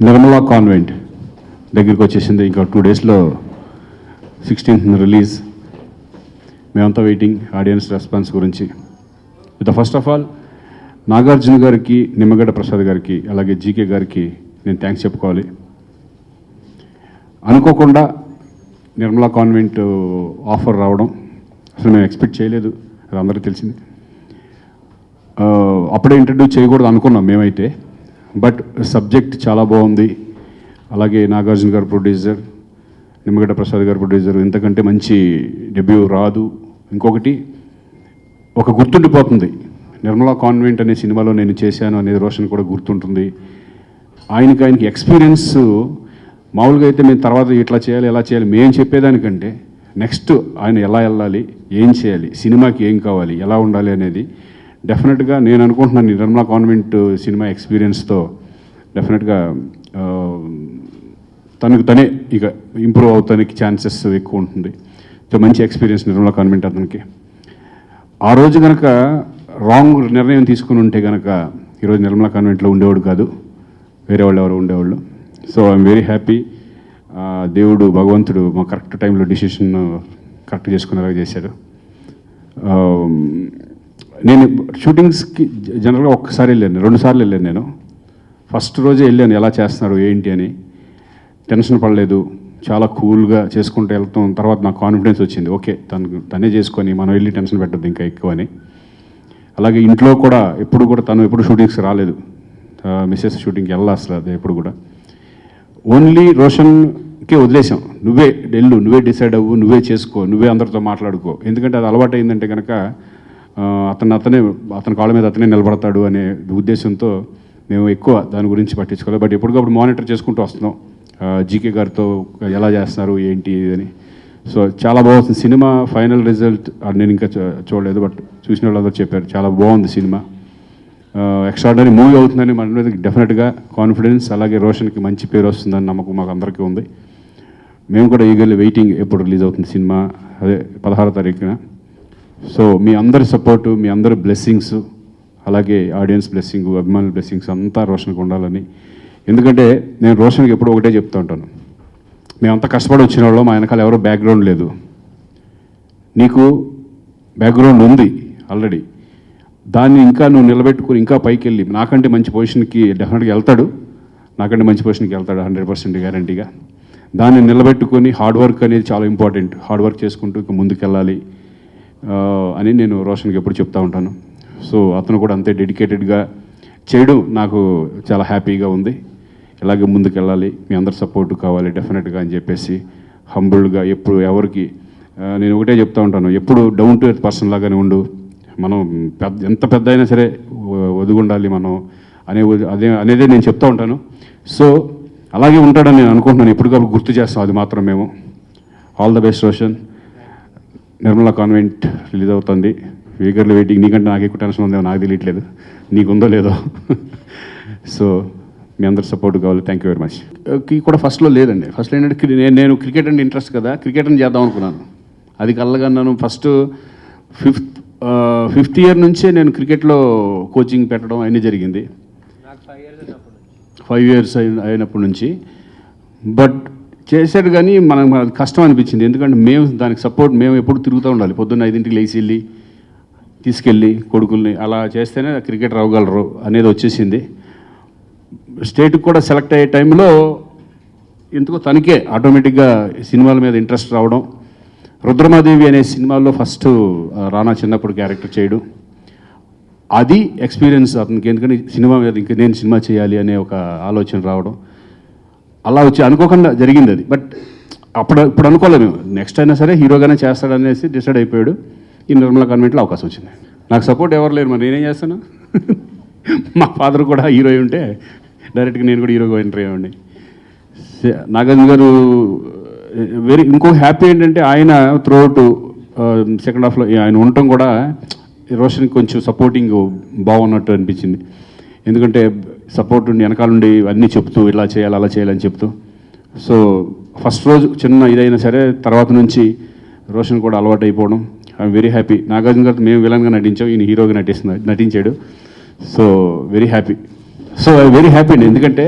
Nirmala convent దగ్గరికి వచ్చేసింది. ఇంకా 2 డేస్లో 16th రిలీజ్. మేమంతా వెయిటింగ్ ఆడియన్స్ రెస్పాన్స్ గురించి. ఫస్ట్ ఆఫ్ ఆల్ నాగార్జున గారికి, నిమ్మగడ్డ ప్రసాద్ గారికి, అలాగే జీకే గారికి నేను థ్యాంక్స్ చెప్పుకోవాలి. అనుకోకుండా నిర్మలా కాన్వెంట్ ఆఫర్ రావడం అసలు మేము ఎక్స్పెక్ట్ చేయలేదు, అది అందరికీ తెలిసింది. అప్పుడే ఇంట్రడ్యూస్ చేయకూడదు అనుకున్నాం మేమైతే, బట్ సబ్జెక్ట్ చాలా బాగుంది. అలాగే నాగార్జున గారు ప్రొడ్యూసర్, నిమ్మగడ్డ ప్రసాద్ గారు ప్రొడ్యూసర్, ఇంతకంటే మంచి డెబ్యూ రాదు. ఇంకొకటి ఒక గుర్తుండిపోతుంది, నిర్మలా కాన్వెంట్ అనే సినిమాలో నేను చేశాను అనేది రోషన్ కూడా గుర్తుంటుంది. ఆయనకి ఎక్స్పీరియన్స్ మామూలుగా అయితే మేము తర్వాత ఇట్లా చేయాలి ఎలా చేయాలి మేము చెప్పేదానికంటే నెక్స్ట్ ఆయన ఎలా వెళ్ళాలి, ఏం చేయాలి, సినిమాకి ఏం కావాలి, ఎలా ఉండాలి అనేది డెఫినెట్గా నేను అనుకుంటున్నాను. నిర్మలా కాన్వెంట్ సినిమా ఎక్స్పీరియన్స్తో డెఫినెట్గా తనకు తనే ఇక ఇంప్రూవ్ అవుతానికి ఛాన్సెస్ ఎక్కువ ఉంటుంది. సో మంచి ఎక్స్పీరియన్స్ నిర్మలా కాన్వెంట్ అతనికి. ఆ రోజు కనుక రాంగ్ నిర్ణయం తీసుకుని ఉంటే కనుక ఈరోజు నిర్మలా కాన్వెంట్లో ఉండేవాడు కాదు, వేరే వాళ్ళు ఎవరు ఉండేవాళ్ళు. So I'm very happy. దేవుడు భగవంతుడు మా కరెక్ట్ టైంలో డిసిషన్ కరెక్ట్ చేసుకునేలాగా చేశాడు. నేను షూటింగ్స్కి జనరల్గా ఒక్కసారి వెళ్ళాను, 2 సార్లు వెళ్ళాను. నేను ఫస్ట్ రోజే వెళ్ళాను ఎలా చేస్తున్నాడు ఏంటి అని. టెన్షన్ పడలేదు, చాలా కూల్గా చేసుకుంటూ వెళ్తాం. తర్వాత నాకు కాన్ఫిడెన్స్ వచ్చింది, ఓకే తనే చేసుకొని మనం వెళ్ళి టెన్షన్ పెట్టద్దు ఇంకా ఎక్కువ అని. అలాగే ఇంట్లో కూడా తను ఎప్పుడు షూటింగ్స్కి రాలేదు, మిస్సెస్ షూటింగ్కి వెళ్ళా అసలు అది ఎప్పుడు కూడా. ఓన్లీ రోషన్కే వదిలేసాం, నువ్వే వెళ్ళు, నువ్వే డిసైడ్ అవ్వు, నువ్వే చేసుకో, నువ్వే అందరితో మాట్లాడుకో. ఎందుకంటే అది అలవాటు అయిందంటే కనుక అతని కాళ్ళ మీద అతనే నిలబడతాడు అనే ఉద్దేశంతో మేము ఎక్కువ దాని గురించి పట్టించుకోలేదు. బట్ ఎప్పటికప్పుడు మానిటర్ చేసుకుంటూ వస్తున్నాం జీకే గారితో ఎలా చేస్తున్నారు ఏంటి అని. సో చాలా బాగుంది సినిమా. ఫైనల్ రిజల్ట్ నేను ఇంకా చూడలేదు, బట్ చూసిన వాళ్ళందరూ చెప్పారు చాలా బాగుంది సినిమా, ఎక్స్ట్రాడినరీ మూవీ అవుతుందని మన మీద డెఫినెట్గా కాన్ఫిడెన్స్. అలాగే రోషన్కి మంచి పేరు వస్తుందని నమ్మకం మాకు అందరికీ ఉంది. మేము కూడా ఈగర్లీ వెయిటింగ్ ఎప్పుడు రిలీజ్ అవుతుంది సినిమా, అదే 16వ తారీఖున. సో మీ అందరి సపోర్టు, మీ అందరి బ్లెస్సింగ్స్, అలాగే ఆడియన్స్ బ్లెస్సింగ్, అభిమానుల బ్లెస్సింగ్స్ అంతా రోషన్కి ఉండాలని. ఎందుకంటే నేను రోషన్కి ఎప్పుడు ఒకటే చెప్తూ ఉంటాను, మేమంతా కష్టపడి వచ్చిన వాళ్ళు, మా వెనకాల ఎవరో బ్యాక్గ్రౌండ్ లేదు. నీకు బ్యాక్గ్రౌండ్ ఉంది ఆల్రెడీ, దాన్ని ఇంకా నువ్వు నిలబెట్టుకుని ఇంకా పైకి వెళ్ళి నాకంటే మంచి పొజిషన్కి డెఫినెట్గా వెళ్తాడు, నాకంటే మంచి పొజిషన్కి వెళ్తాడు 100% గ్యారంటీగా. దాన్ని నిలబెట్టుకొని హార్డ్ వర్క్ అనేది చాలా ఇంపార్టెంట్, హార్డ్ వర్క్ చేసుకుంటూ ఇంకా ముందుకెళ్ళాలి అని నేను రోషన్కి ఎప్పుడు చెప్తూ ఉంటాను. సో అతను కూడా అంతే డెడికేటెడ్గా చేయడం నాకు చాలా హ్యాపీగా ఉంది. ఇలాగే ముందుకెళ్ళాలి, మీ అందరి సపోర్టు కావాలి డెఫినెట్గా అని చెప్పేసి హంబుల్గా ఎప్పుడు ఎవరికి నేను ఒకటే చెప్తూ ఉంటాను, ఎప్పుడు డౌన్ టు ఎర్త్ పర్సన్ లాగానే ఉండు. మనం ఎంత పెద్ద అయినా సరే ఒదిగుండాలి మనం అనేదే నేను చెప్తూ ఉంటాను. సో అలాగే ఉంటాడని నేను అనుకుంటున్నాను, ఎప్పటికప్పుడు గుర్తు చేస్తాం అది మాత్రం మేము. All the best Roshan. Nirmala convent release అవుతుంది, ఈగర్లీ వెయిటింగ్. నీకంటే నాకు ఎక్కువ టెన్షన్ ఉందేమో నాకు తెలియట్లేదు, నీకుందో లేదో. సో మీ అందరి సపోర్ట్ కావాలి. Thank you very much. కూడా ఫస్ట్లో లేదండి. ఫస్ట్ ఏంటంటే నేను క్రికెట్ అంటే ఇంట్రెస్ట్ కదా, క్రికెట్ని చేద్దాం అనుకున్నాను. అది కలగన్నాను. ఫస్ట్ ఫిఫ్త్ ఇయర్ నుంచే నేను క్రికెట్లో కోచింగ్ పెట్టడం అన్నీ జరిగింది, 5 years అయినప్పటి నుంచి. బట్ చేశాడు కానీ మనకు కష్టం అనిపించింది, ఎందుకంటే మేము దానికి సపోర్ట్ మేము ఎప్పుడు తిరుగుతూ ఉండాలి. పొద్దున్న 5ంటికి లేచి వెళ్ళి తీసుకెళ్ళి కొడుకుల్ని అలా చేస్తేనే క్రికెటర్ అవ్వగలరు అనేది వచ్చేసింది. స్టేట్కి కూడా సెలెక్ట్ అయ్యే టైంలో ఎందుకో తనకే ఆటోమేటిక్గా సినిమాల మీద ఇంట్రెస్ట్ రావడం. రుద్రమాదేవి అనే సినిమాలో ఫస్ట్ రానా చిన్నప్పుడు క్యారెక్టర్ చేయడం, అది ఎక్స్పీరియన్స్ అతనికి. ఎందుకంటే సినిమా మీద ఇంకా నేను సినిమా చేయాలి అనే ఒక ఆలోచన రావడం, అలా వచ్చి అనుకోకుండా జరిగింది అది. బట్ ఇప్పుడు అనుకోలేము, నెక్స్ట్ అయినా సరే హీరోగానే చేస్తాడనేసి డిసైడ్ అయిపోయాడు. ఈ నిర్మలా కాన్వెంట్లో అవకాశం వచ్చింది. నాకు సపోర్ట్ ఎవరు లేరు, మరి నేనేం చేస్తాను. మా ఫాదర్ కూడా హీరో ఉంటే డైరెక్ట్గా నేను కూడా హీరోగా ఎంటర్ అయ్యామండి. నాగార్జున గారు ఇంకో హ్యాపీ ఏంటంటే ఆయన త్రూఅవుట్ సెకండ్ హాఫ్లో ఆయన ఉండటం కూడా రోషన్కి కొంచెం సపోర్టింగ్ బాగున్నట్టు అనిపించింది. ఎందుకంటే సపోర్ట్ ఉండి వెనకాల నుండి అన్నీ చెప్తూ ఇలా చేయాలి అలా చేయాలని చెప్తూ. సో ఫస్ట్ రోజు చిన్న ఇదైనా సరే తర్వాత నుంచి రోషన్ కూడా అలవాటు అయిపోవడం, ఐఎమ్ వెరీ హ్యాపీ. నాగార్జున గారితో మేము విలన్గా నటించాం, ఈయన హీరోగా నటించాడు. So very happy. So I very happy అండి. ఎందుకంటే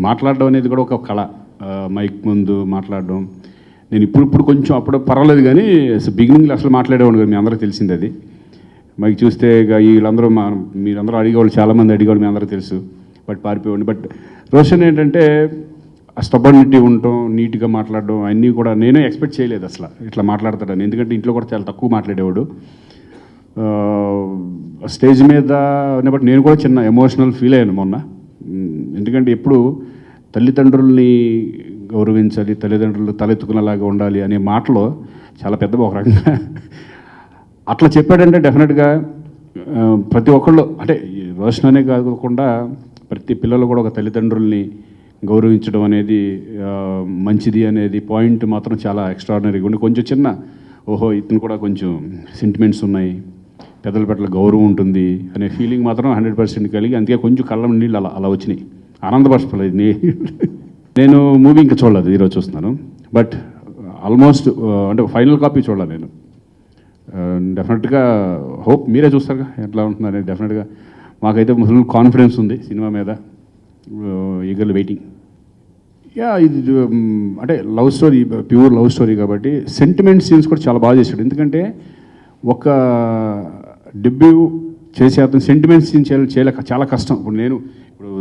మాట్లాడడం అనేది కూడా ఒక కళ. మైక్ ముందు మాట్లాడడం నేను ఇప్పుడు కొంచెం అప్పుడు పర్వాలేదు, కానీ బిగినింగ్లో అసలు మాట్లాడేవాడు కదా, మీ అందరికీ తెలిసింది అది. మైక్ చూస్తే వీళ్ళందరూ మీరందరూ అడిగేవాళ్ళు, చాలామంది అడిగేవాళ్ళు, మీ అందరికీ తెలుసు. బట్ పారిపోయేవాడిని. బట్ రోషన్ ఏంటంటే ఆ స్టబర్నిటీ ఉండటం, నీట్గా మాట్లాడడం అన్నీ కూడా నేనే ఎక్స్పెక్ట్ చేయలేదు అసలు ఇట్లా మాట్లాడతాడని. ఎందుకంటే ఇంట్లో కూడా చాలా తక్కువ మాట్లాడేవాడు. స్టేజ్ మీద బట్ నేను కూడా చిన్న ఎమోషనల్ ఫీల్ అయ్యాను మొన్న. ఎందుకంటే ఎప్పుడు తల్లిదండ్రుల్ని గౌరవించాలి, తల్లిదండ్రులు తలెత్తుకునేలాగా ఉండాలి అనే మాటలో చాలా పెద్ద ఒక రకంగా అట్లా చెప్పాడంటే డెఫినెట్గా ప్రతి ఒక్కళ్ళు, అంటే రోషన్ అనే కాకుండా ప్రతి పిల్లలు కూడా ఒక తల్లిదండ్రుల్ని గౌరవించడం అనేది మంచిది అనేది పాయింట్ మాత్రం చాలా ఎక్స్ట్రాడినరీగా ఉండి, కొంచెం చిన్న ఓహో ఇతను కూడా కొంచెం సెంటిమెంట్స్ ఉన్నాయి, పెద్దల పట్ల గౌరవం ఉంటుంది అనే ఫీలింగ్ మాత్రం 100% కలిగి, అందుకే కొంచెం కళ్ళ నీళ్ళు అలా వచ్చినాయి. ఆనందపరచలేదు. నేను మూవీ ఇంకా చూడలేదు, ఈరోజు చూస్తున్నాను. బట్ ఆల్మోస్ట్ అంటే ఫైనల్ కాపీ చూడాలి నేను. డెఫినెట్గా హోప్ మీరే చూస్తారుగా ఎట్లా ఉంటుందని. డెఫినెట్గా మాకైతే ఫుల్ కాన్ఫిడెన్స్ ఉంది సినిమా మీద. Eagerly waiting. ఇది అంటే love story, pure love story కాబట్టి సెంటిమెంట్ సీన్స్ కూడా చాలా బాగా చేశాడు. ఎందుకంటే ఒక డెబ్యూ చేసే అతను సెంటిమెంట్ సీన్ చేయలేక చాలా కష్టం. ఇప్పుడు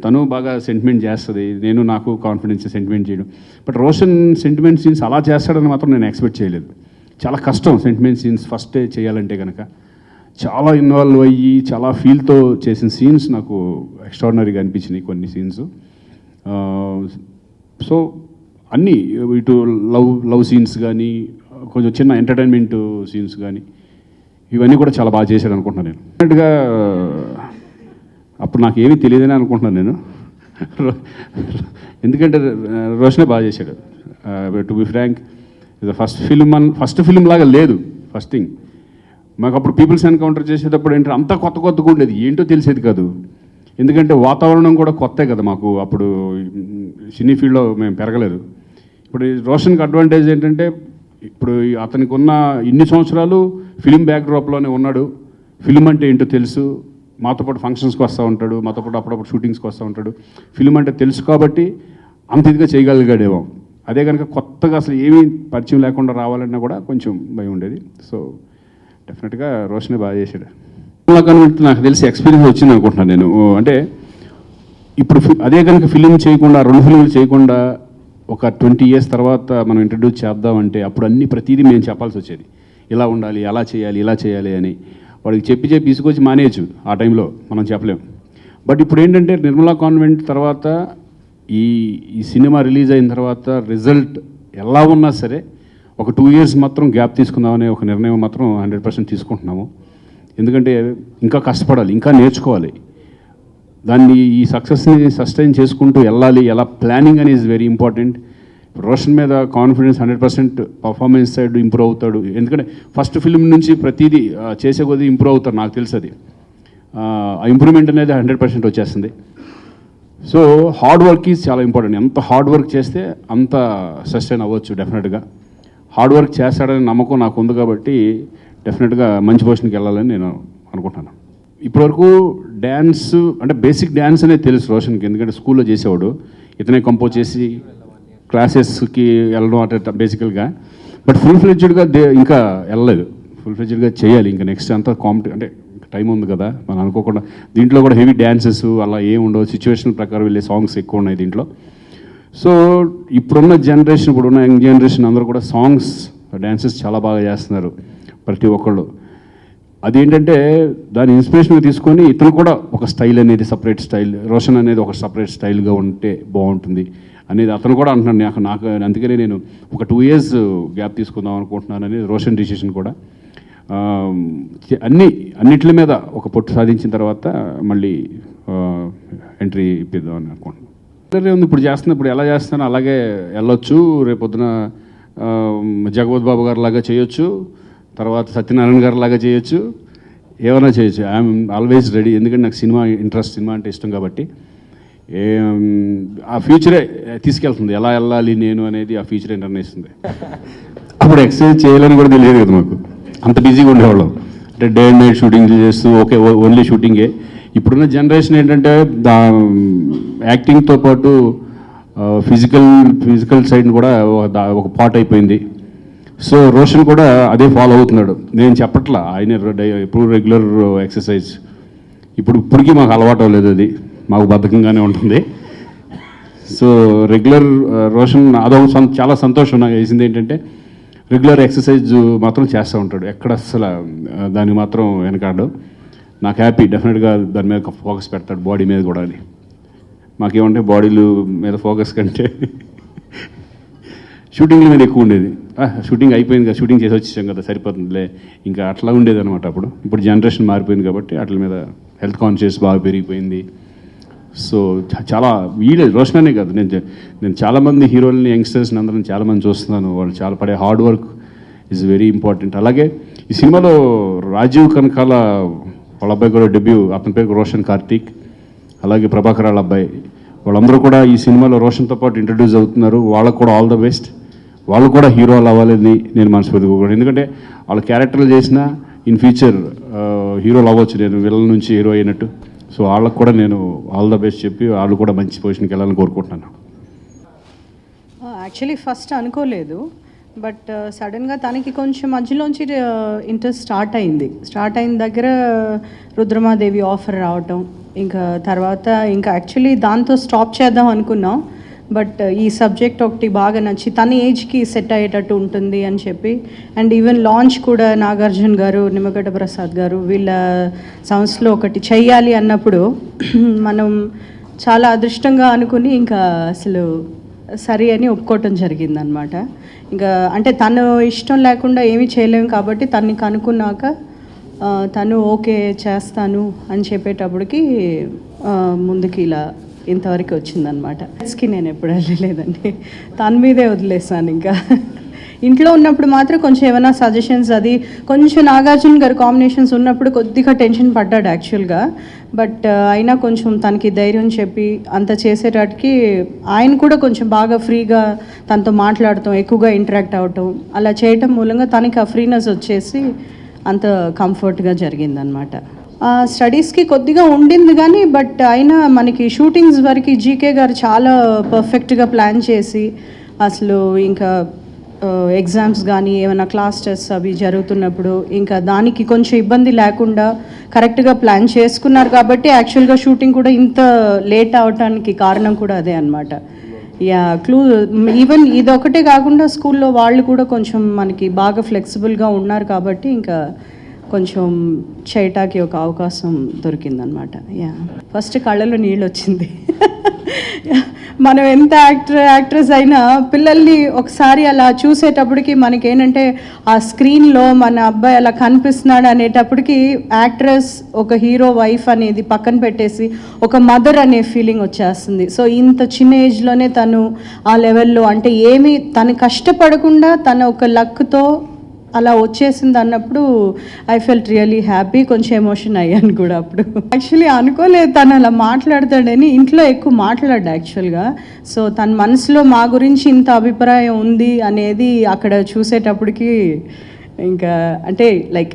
తను బాగా సెంటిమెంట్ చేస్తుంది, నాకు కాన్ఫిడెన్స్ సెంటిమెంట్ చేయడం. బట్ రోషన్ సెంటిమెంట్ సీన్స్ అలా చేస్తాడని మాత్రం నేను ఎక్స్పెక్ట్ చేయలేదు. చాలా కష్టం సెంటిమెంట్ సీన్స్ ఫస్టే చేయాలంటే కనుక. చాలా ఇన్వాల్వ్ అయ్యి చాలా ఫీల్తో చేసిన సీన్స్ నాకు ఎక్స్ట్రాడినరీగా అనిపించినాయి కొన్ని సీన్స్. సో అన్నీ ఇటు లవ్ సీన్స్ కానీ, కొంచెం చిన్న ఎంటర్టైన్మెంట్ సీన్స్ కానీ, ఇవన్నీ కూడా చాలా బాగా చేశాడు అనుకుంటున్నాను నేను. డెఫినెట్గా అప్పుడు నాకు ఏమీ తెలియదని అనుకుంటున్నాను నేను. ఎందుకంటే రోషనే బాగా చేశాడు. టు బి ఫ్రాంక్, ఇది ఫస్ట్ ఫిల్మ్ లాగా లేదు. ఫస్ట్ థింగ్ మాకు అప్పుడు పీపుల్స్ ఎన్కౌంటర్ చేసేటప్పుడు ఏంటంటే అంతా కొత్తగా ఉండేది, ఏంటో తెలిసేది కాదు. ఎందుకంటే వాతావరణం కూడా కొత్తే కదా మాకు. అప్పుడు సినీ ఫీల్డ్లో మేము పెరగలేదు. ఇప్పుడు రోషన్కి అడ్వాంటేజ్ ఏంటంటే ఇప్పుడు అతనికి ఉన్న ఇన్ని సంవత్సరాలు ఫిలిం బ్యాక్డ్రాప్లోనే ఉన్నాడు. ఫిలిం అంటే ఏంటో తెలుసు. మాతో పాటు ఫంక్షన్స్కి వస్తూ ఉంటాడు, మాతో పాటు అప్పుడప్పుడు షూటింగ్స్కి వస్తూ ఉంటాడు. ఫిలిం అంటే తెలుసు కాబట్టి అంత ఇదిగా చేయగలిగాడేమో. అదే కనుక కొత్తగా అసలు ఏమీ పరిచయం లేకుండా రావాలన్నా కూడా కొంచెం భయం ఉండేది. సో డెఫినెట్గా రోషనే బాగా చేశాడు. నాకు తెలిసి ఎక్స్పీరియన్స్ వచ్చింది అనుకుంటున్నాను నేను. అంటే ఇప్పుడు అదే కనుక ఫిలిం చేయకుండా, 2 ఫిలింలు చేయకుండా ఒక 20 years తర్వాత మనం ఇంట్రడ్యూస్ చేద్దామంటే అప్పుడు ప్రతిదీ మేము చెప్పాల్సి వచ్చేది. ఇలా ఉండాలి, అలా చేయాలి, ఇలా చేయాలి అని వాడికి చెప్పి తీసుకొచ్చి మానేయచ్చు. ఆ టైంలో మనం చెప్పలేము. బట్ ఇప్పుడు ఏంటంటే నిర్మలా కాన్వెంట్ తర్వాత ఈ సినిమా రిలీజ్ అయిన తర్వాత రిజల్ట్ ఎలా ఉన్నా సరే ఒక 2 years మాత్రం గ్యాప్ తీసుకుందామనే ఒక నిర్ణయం మాత్రం 100% తీసుకుంటున్నాము. ఎందుకంటే ఇంకా కష్టపడాలి, ఇంకా నేర్చుకోవాలి. దాన్ని ఈ సక్సెస్ని సస్టైన్ చేసుకుంటూ వెళ్ళాలి. ఎలా ప్లానింగ్ అనేది వెరీ ఇంపార్టెంట్. రోషన్ మీద కాన్ఫిడెన్స్ 100% పర్ఫార్మెన్స్ సైడ్ ఇంప్రూవ్ అవుతాడు. ఎందుకంటే ఫస్ట్ ఫిల్మ్ నుంచి ప్రతిదీ చేసే కొద్దీ ఇంప్రూవ్ అవుతారు, నాకు తెలుసు అది. ఆ ఇంప్రూవ్మెంట్ అనేది 100% వచ్చేస్తుంది. సో హార్డ్ వర్క్ ఈజ్ చాలా ఇంపార్టెంట్. ఎంత హార్డ్ వర్క్ చేస్తే అంత సస్టైన్ అవ్వచ్చు. డెఫినెట్గా హార్డ్ వర్క్ చేస్తాడని నమ్మకం నాకు ఉంది కాబట్టి డెఫినెట్గా మంచి పొజిషన్కి వెళ్ళాలని నేను అనుకుంటున్నాను. ఇప్పటివరకు డ్యాన్స్ అంటే బేసిక్ డ్యాన్స్ అనేది తెలుసు రోషన్కి, ఎందుకంటే స్కూల్లో చేసేవాడు. ఇతనే కంపోజ్ చేసి క్లాసెస్కి వెళ్ళడం అంటే బేసికల్గా. బట్ ఫుల్ ఫ్లెడ్జ్డ్గా ఇంకా వెళ్ళలేదు. ఫుల్ ఫ్లెడ్జ్డ్గా చేయాలి ఇంకా. నెక్స్ట్ అంతా అంటే టైం ఉంది కదా, మనం అనుకోకుండా. దీంట్లో కూడా హెవీ డ్యాన్సెస్ అలా ఏమి ఉండవు, సిచ్యువేషన్ ప్రకారం వెళ్ళే సాంగ్స్ ఎక్కువ ఉన్నాయి దీంట్లో. సో ఇప్పుడున్న జనరేషన్, ఇప్పుడున్న యంగ్ జనరేషన్ అందరూ కూడా సాంగ్స్, డ్యాన్సెస్ చాలా బాగా చేస్తున్నారు ప్రతి ఒక్కళ్ళు. అదేంటంటే దాని ఇన్స్పిరేషన్గా తీసుకొని ఇతను కూడా ఒక స్టైల్ అనేది సపరేట్ స్టైల్, రోషన్ అనేది ఒక సపరేట్ స్టైల్గా ఉంటే బాగుంటుంది అనేది అతను కూడా అంటున్నాడు. నాకు అందుకనే నేను ఒక 2 years గ్యాప్ తీసుకుందాం అనుకుంటున్నాను అనేది రోషన్ డిసిషన్ కూడా. అన్నిటి మీద ఒక పొట్టు సాధించిన తర్వాత మళ్ళీ ఎంట్రీ ఇప్పిద్దామని అనుకుంటున్నాను. ఇప్పుడు ఇప్పుడు ఎలా చేస్తానో అలాగే వెళ్ళొచ్చు. రేపొద్దున జగపతి బాబు గారు లాగా చేయొచ్చు, తర్వాత సత్యనారాయణ గారు లాగా చేయొచ్చు, ఏమైనా చేయొచ్చు. I'm always ready. ఎందుకంటే నాకు సినిమా అంటే ఇష్టం కాబట్టి ఆ ఫ్యూచరే తీసుకెళ్తుంది. ఎలా వెళ్ళాలి నేను అనేది ఆ ఫ్యూచరే నిర్ణయిస్తుంది. అప్పుడు ఎక్సర్సైజ్ చేయాలని కూడా తెలియదు కదా మాకు, అంత బిజీగా ఉండేవాళ్ళం. అంటే డే అండ్ నైట్ షూటింగ్ చేస్తూ ఓన్లీ షూటింగే. ఇప్పుడున్న జనరేషన్ ఏంటంటే యాక్టింగ్తో పాటు ఫిజికల్ సైడ్ కూడా ఒక పార్ట్ అయిపోయింది. సో రోషన్ కూడా అదే ఫాలో అవుతున్నాడు. నేను చెప్పట్లా, ఆయన ఎప్పుడు రెగ్యులర్ ఎక్సర్సైజ్ ఇప్పటికీ మాకు అలవాటు అవ్వలేదు, అది మాకు బద్ధకంగానే ఉంటుంది. సో రెగ్యులర్ రోషన్ అదొక చాలా సంతోషం నాకు వేసింది ఏంటంటే రెగ్యులర్ ఎక్సర్సైజ్ మాత్రం చేస్తూ ఉంటాడు, ఎక్కడ అసలు దానికి మాత్రం వెనకాడు. నాకు హ్యాపీ, డెఫినెట్గా దాని మీద ఫోకస్ పెడతాడు, బాడీ మీద కూడా. అని మాకేమంటే బాడీలు మీద ఫోకస్ కంటే షూటింగ్ల మీద ఎక్కువ ఉండేది. షూటింగ్ అయిపోయింది కదా, షూటింగ్ చేసి వచ్చేసాం కదా, సరిపోతుందిలే, ఇంకా అట్లా ఉండేది అనమాట. ఇప్పుడు జనరేషన్ మారిపోయింది కాబట్టి వాటి మీద హెల్త్ కాన్షియస్ బాగా పెరిగిపోయింది. సో చాలా రోషన్ అనే కాదు, నేను చాలామంది హీరోలని, యంగ్స్టర్స్ని అందరం చాలామంది చూస్తున్నాను. వాళ్ళు చాలా పడే hard work is very important. అలాగే ఈ సినిమాలో రాజీవ్ కనకాల వాళ్ళ అబ్బాయి కూడా డెబ్యూ, అతని పేరు రోషన్ కార్తీక్, అలాగే ప్రభాకర్ వాళ్ళ అబ్బాయి, వాళ్ళందరూ కూడా ఈ సినిమాలో రోషన్తో పాటు ఇంట్రడ్యూస్ అవుతున్నారు. వాళ్ళకు కూడా ఆల్ ద బెస్ట్. వాళ్ళు కూడా హీరోలు అవ్వాలని నేను మనస్ఫూర్తిగా కూడా, ఎందుకంటే వాళ్ళ క్యారెక్టర్లు చేసినా ఇన్ ఫ్యూచర్ హీరోలు అవ్వచ్చు, నేను విలన్ నుంచి హీరో అయినట్టు. సో వాళ్ళకు కూడా నేను ఆల్ ద బెస్ట్ చెప్పి వాళ్ళు కూడా మంచి పొజిషన్కి వెళ్ళాలని కోరుకుంటున్నాను. యాక్చువల్లీ ఫస్ట్ అనుకోలేదు, బట్ సడన్గా తనకి కొంచెం మధ్యలోంచి ఇంట్రెస్ట్ స్టార్ట్ అయిన దగ్గర రుద్రమాదేవి ఆఫర్ రావటం, ఇంకా తర్వాత ఇంకా యాక్చువల్లీ దాంతో స్టాప్ చేద్దాం అనుకున్నాం. బట్ ఈ సబ్జెక్ట్ ఒకటి బాగా నచ్చి తన ఏజ్కి సెట్ అయ్యేటట్టు ఉంటుంది అని చెప్పి, అండ్ ఈవెన్ లాంచ్ కూడా నాగార్జున గారు, నిమ్మగడ్డ ప్రసాద్ గారు వీళ్ళ సంస్థలో ఒకటి చెయ్యాలి అన్నప్పుడు మనం చాలా అదృష్టంగా అనుకుని ఇంకా అసలు సరే అని ఒప్పుకోవటం జరిగిందనమాట. ఇంకా అంటే తను ఇష్టం లేకుండా ఏమీ చేయలేము కాబట్టి తన్ని కనుక్కున్నాక తను ఓకే చేస్తాను అని చెప్పేటప్పటికి ముందుకి ఇలా ఇంతవరకు వచ్చిందనమాట. కి నేను ఎప్పుడు వెళ్ళలేదండి, తన మీదే వదిలేసాను. ఇంకా ఇంట్లో ఉన్నప్పుడు మాత్రం కొంచెం ఏమైనా సజెషన్స్, అది కొంచెం నాగార్జున గారు కాంబినేషన్స్ ఉన్నప్పుడు కొద్దిగా టెన్షన్ పడ్డాడు యాక్చువల్గా. బట్ అయినా కొంచెం తనకి ధైర్యం చెప్పి అంత చేసేటానికి ఆయన కూడా కొంచెం బాగా ఫ్రీగా తనతో మాట్లాడటం, ఎక్కువగా ఇంటరాక్ట్ అవ్వటం, అలా చేయటం మూలంగా తనకి ఆ ఫ్రీనెస్ వచ్చేసి అంత కంఫర్ట్గా జరిగిందనమాట. స్టడీస్కి కొద్దిగా ఉండింది కానీ బట్ అయినా మనకి షూటింగ్స్ వరకు జీకే గారు చాలా పర్ఫెక్ట్గా ప్లాన్ చేసి అసలు ఇంకా ఎగ్జామ్స్ కానీ ఏమైనా క్లాస్ టెస్ట్ అవి జరుగుతున్నప్పుడు ఇంకా దానికి కొంచెం ఇబ్బంది లేకుండా కరెక్ట్గా ప్లాన్ చేసుకున్నారు కాబట్టి యాక్చువల్గా షూటింగ్ కూడా ఇంత లేట్ అవడానికి కారణం కూడా అదే అనమాట. ఈవెన్ ఇదొకటే కాకుండా స్కూల్లో వాళ్ళు కూడా కొంచెం మనకి బాగా ఫ్లెక్సిబుల్గా ఉన్నారు కాబట్టి ఇంకా కొంచెం చేయటానికి ఒక అవకాశం దొరికిందనమాట. ఫస్ట్ కళ్ళలో నీళ్ళు వచ్చింది. మనం ఎంత యాక్ట్రెస్ అయినా పిల్లల్ని ఒకసారి అలా చూసేటప్పటికి మనకేంటంటే ఆ స్క్రీన్లో మన అబ్బాయి అలా కనిపిస్తున్నాడు అనేటప్పటికి యాక్ట్రెస్ ఒక హీరో వైఫ్ అనేది పక్కన పెట్టేసి ఒక మదర్ అనే ఫీలింగ్ వచ్చేస్తుంది. సో ఇంత చిన్న ఏజ్లోనే తను ఆ లెవెల్లో అంటే ఏమీ తను కష్టపడకుండా తన ఒక లక్తో అలా వచ్చేసింది అన్నప్పుడు ఐ ఫెల్ట్ రియలీ హ్యాపీ. కొంచెం ఎమోషన్ అయ్యాను కూడా అప్పుడు. యాక్చువల్లీ అనుకోలేదు తను అలా మాట్లాడతాడని, ఇంట్లో ఎక్కువ మాట్లాడాడు యాక్చువల్గా. సో తన మనసులో మా గురించి ఇంత అభిప్రాయం ఉంది అనేది అక్కడ చూసేటప్పటికి ఇంకా అంటే లైక్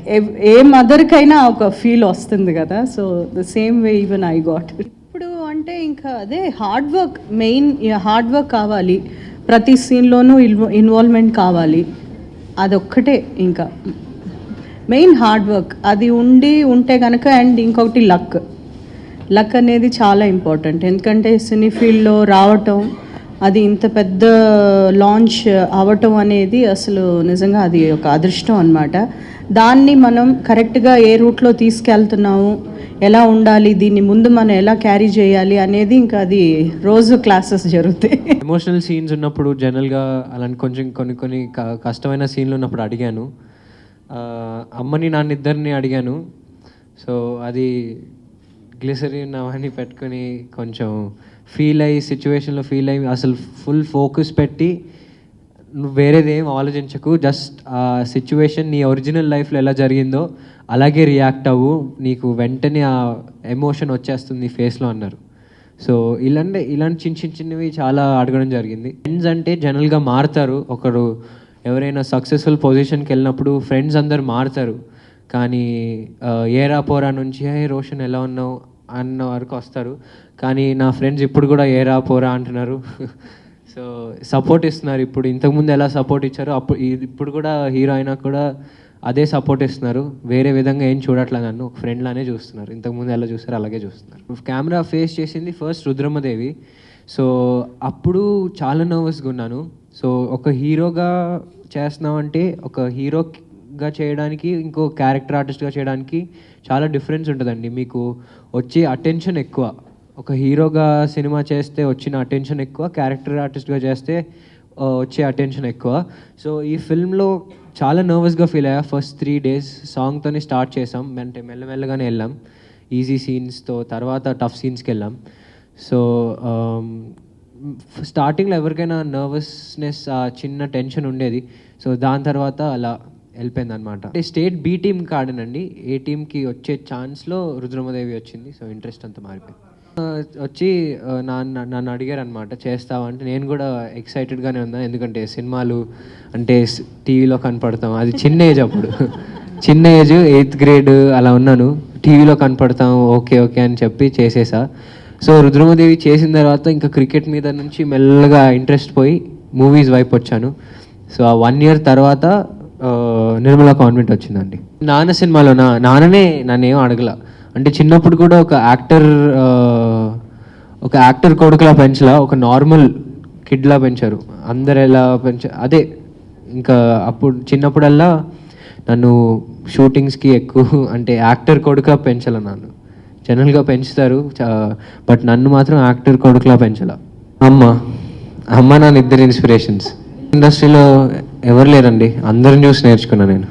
ఏ మదర్కైనా ఒక ఫీల్ వస్తుంది కదా. So the same way even I got. ఇప్పుడు అంటే ఇంకా అదే hard work, main hard work కావాలి, ప్రతి సీన్లోనూ ఇన్వాల్వ్మెంట్ కావాలి, అదొక్కటే ఇంకా మెయిన్ హార్డ్ వర్క్. అది ఉంటే కనుక, అండ్ ఇంకొకటి లక్ అనేది చాలా ఇంపార్టెంట్. ఎందుకంటే సినీ ఫీల్డ్లో రావటం, అది ఇంత పెద్ద లాంచ్ అవ్వటం అనేది అసలు నిజంగా అది ఒక అదృష్టం అన్నమాట. దాన్ని మనం కరెక్ట్గా ఏ రూట్లో తీసుకెళ్తున్నాము, ఎలా ఉండాలి, దీన్ని ముందు మనం ఎలా క్యారీ చేయాలి అనేది ఇంకా అది రోజు క్లాసెస్ జరుగుతాయి. ఎమోషనల్ సీన్స్ ఉన్నప్పుడు జనరల్గా అలాంటి కొంచెం కొన్ని కష్టమైన సీన్లు ఉన్నప్పుడు అడిగాను, అమ్మని నాన్న ఇద్దరిని అడిగాను. సో అది గ్లిసరిన్ అవన్నీ పెట్టుకొని కొంచెం సిచ్యువేషన్లో ఫీల్ అయ్యి అసలు ఫుల్ ఫోకస్ పెట్టి నువ్వు వేరేది ఏం ఆలోచించకు, జస్ట్ ఆ సిచ్యువేషన్ నీ ఒరిజినల్ లైఫ్లో ఎలా జరిగిందో అలాగే రియాక్ట్ అవ్వు, నీకు వెంటనే ఆ ఎమోషన్ వచ్చేస్తుంది ఫేస్లో అన్నారు. సో ఇలాంటి చిన్నవి చాలా అడగడం జరిగింది. ఫ్రెండ్స్ అంటే జనరల్గా మారుతారు, ఒకరు ఎవరైనా సక్సెస్ఫుల్ పొజిషన్కి వెళ్ళినప్పుడు ఫ్రెండ్స్ అందరు మారుతారు, కానీ ఏరా పోరా నుంచి హే రోషన్ ఎలా ఉన్నావు అన్న వరకు వస్తారు. కానీ నా ఫ్రెండ్స్ ఇప్పుడు కూడా ఏరా పోరా అంటున్నారు. సో సపోర్ట్ ఇస్తున్నారు. ఇప్పుడు ఇంతకుముందు ఎలా సపోర్ట్ ఇచ్చారో ఇప్పుడు కూడా హీరో అయినా కూడా అదే సపోర్ట్ ఇస్తున్నారు. వేరే విధంగా ఏం చూడట్లే, నన్ను ఒక ఫ్రెండ్ లానే చూస్తున్నారు. ఇంతకుముందు ఎలా చూస్తారో అలాగే చూస్తున్నారు. కెమెరా ఫేస్ చేసింది ఫస్ట్ రుద్రమదేవి. సో అప్పుడు చాలా నర్వస్గా ఉన్నాను. సో ఒక హీరోగా చేస్తున్నామంటే ఒక హీరోగా చేయడానికి ఇంకో క్యారెక్టర్ ఆర్టిస్ట్గా చేయడానికి చాలా డిఫరెన్స్ ఉంటుందండి. మీకు వచ్చే అటెన్షన్ ఎక్కువ. ఒక హీరోగా సినిమా చేస్తే వచ్చిన అటెన్షన్ ఎక్కువ, క్యారెక్టర్ ఆర్టిస్ట్గా చేస్తే వచ్చే అటెన్షన్ ఎక్కువ. సో ఈ ఫిల్మ్లో చాలా నర్వస్గా ఫీల్ అయ్యా. ఫస్ట్ 3 days సాంగ్తోనే స్టార్ట్ చేసాం. అంటే మెల్లమెల్లగానే వెళ్ళాం. ఈజీ సీన్స్తో తర్వాత టఫ్ సీన్స్కి వెళ్ళాం. సో స్టార్టింగ్లో ఎవరికైనా నర్వస్నెస్, చిన్న టెన్షన్ ఉండేది. సో దాని తర్వాత అలా వెళ్ళిపోయింది అనమాట. అంటే స్టేట్ బి టీమ్కి ఆడానండి. ఏ టీంకి వచ్చే ఛాన్స్లో రుద్రమదేవి వచ్చింది. సో ఇంట్రెస్ట్ అంతా మారిపోయింది. వచ్చి నన్ను అడిగారు అనమాట, చేస్తావా అంటే నేను కూడా ఎక్సైటెడ్గానే ఉన్నా. ఎందుకంటే సినిమాలు అంటే టీవీలో కనపడతాం, అది చిన్న ఏజ్ అప్పుడు. చిన్న ఏజ్ 8th grade అలా ఉన్నాను. టీవీలో కనపడతాం, ఓకే ఓకే అని చెప్పి చేసేసా. సో రుద్రమదేవి చేసిన తర్వాత ఇంకా క్రికెట్ మీద నుంచి మెల్లగా ఇంట్రెస్ట్ పోయి మూవీస్ వైపు వచ్చాను. సో ఆ 1 year తర్వాత నిర్మలా కాన్వెంట్ వచ్చిందండి. నాన్న సినిమాలో నాన్ననే నన్ను ఏం అడగల. అంటే చిన్నప్పుడు కూడా ఒక యాక్టర్ కొడుకులా పెంచలా, ఒక నార్మల్ కిడ్లా పెంచారు. అందరు ఎలా అదే ఇంకా అప్పుడు చిన్నప్పుడల్లా నన్ను షూటింగ్స్కి ఎక్కువ అంటే యాక్టర్ కొడుకులా పెంచాల. నన్ను జనరల్గా పెంచుతారు, బట్ నన్ను మాత్రం యాక్టర్ కొడుకులా పెంచాల. అమ్మ నాన్న ఇద్దరు ఇన్స్పిరేషన్స్. ఇండస్ట్రీలో ఎవరు లేరండి, అందరిని చూసి నేర్చుకున్నా నేను.